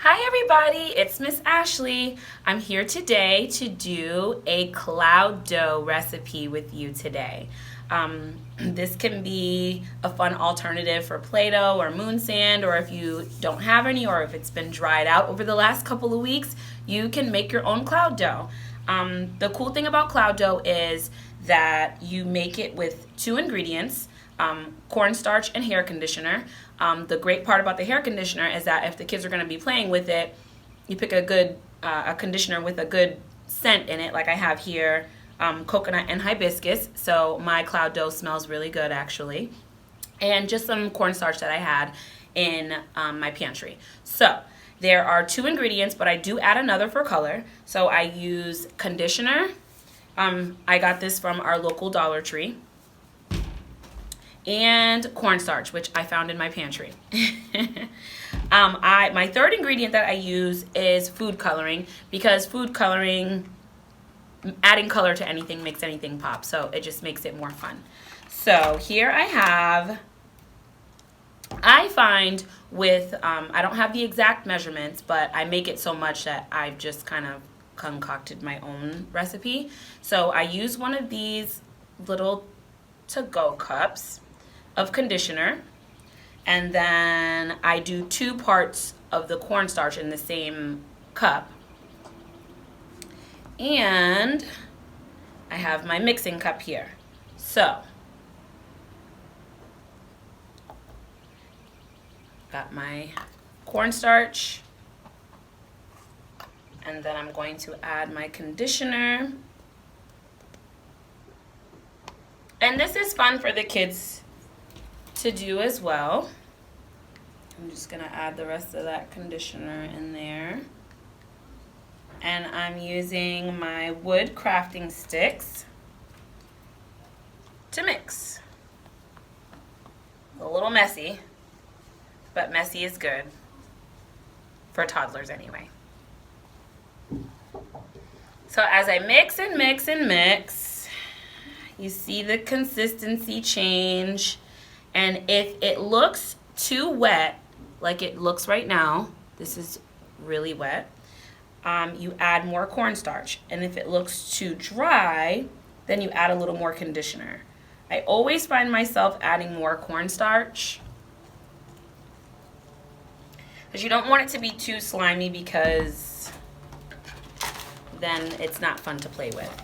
Hi everybody, it's Miss Ashley. I'm here today to do a cloud dough recipe with you today. This can be a fun alternative for Play-Doh or moon sand, or if you don't have any or if it's been dried out over the last couple of weeks, you can make your own cloud dough. The cool thing about cloud dough is that you make it with two ingredients, cornstarch and hair conditioner. The great part about the hair conditioner is that if the kids are going to be playing with it, you pick a conditioner with a good scent in it, like I have here, coconut and hibiscus. So my cloud dough smells really good actually. And just some cornstarch that I had in my pantry. So there are two ingredients, but I do add another for color. So I use conditioner. I got this from our local Dollar Tree. And cornstarch, which I found in my pantry. My third ingredient that I use is food coloring, because food coloring, adding color to anything makes anything pop, so it just makes it more fun. So here I find with, I don't have the exact measurements, but I make it so much that I've just kind of concocted my own recipe. So I use one of these little to-go cups of conditioner, and then I do 2 parts of the cornstarch in the same cup, and I have my mixing cup here. So got my cornstarch, and then I'm going to add my conditioner, and this is fun for the kids to do as well. I'm just gonna add the rest of that conditioner in there. And I'm using my wood crafting sticks to mix. A little messy, but messy is good. For toddlers anyway. So as I mix and mix and mix, you see the consistency change. And if it looks too wet, like it looks right now, this is really wet, you add more cornstarch. And if it looks too dry, then you add a little more conditioner. I always find myself adding more cornstarch, because you don't want it to be too slimy, because then it's not fun to play with.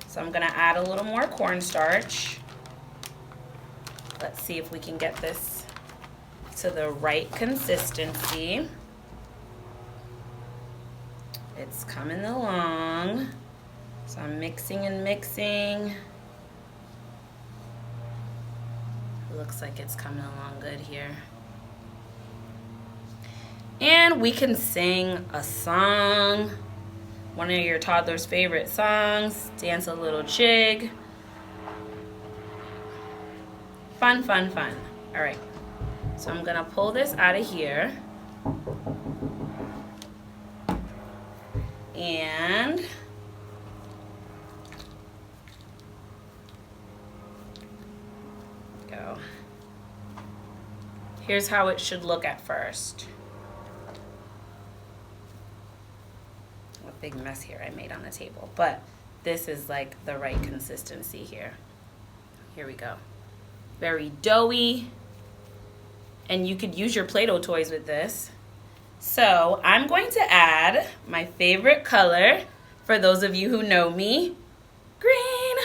So I'm gonna add a little more cornstarch. Let's see if we can get this to the right consistency. It's coming along. So I'm mixing and mixing. It looks like it's coming along good here. And we can sing a song, one of your toddler's favorite songs, dance a little jig. Fun, fun, fun. All right, so I'm gonna pull this out of here. And go. Here's how it should look at first. What a big mess here I made on the table, but this is like the right consistency here. Here we go. Very doughy, and you could use your Play-Doh toys with this. So I'm going to add my favorite color, for those of you who know me, green.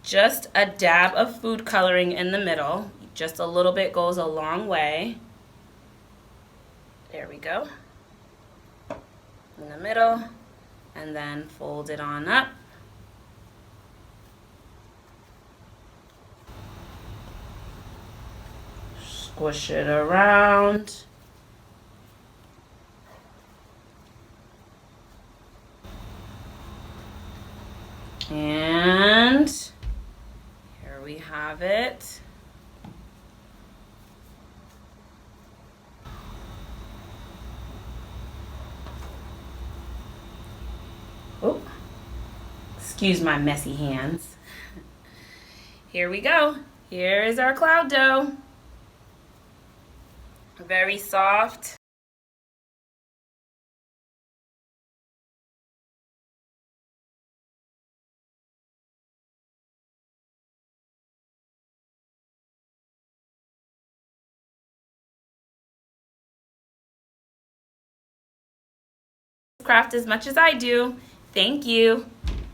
Just a dab of food coloring in the middle. Just a little bit goes a long way. There we go. In the middle, and then fold it on up. Squish it around. And here we have it. Oh, excuse my messy hands. Here we go. Here is our cloud dough. Very soft. craft as much as I do. Thank you.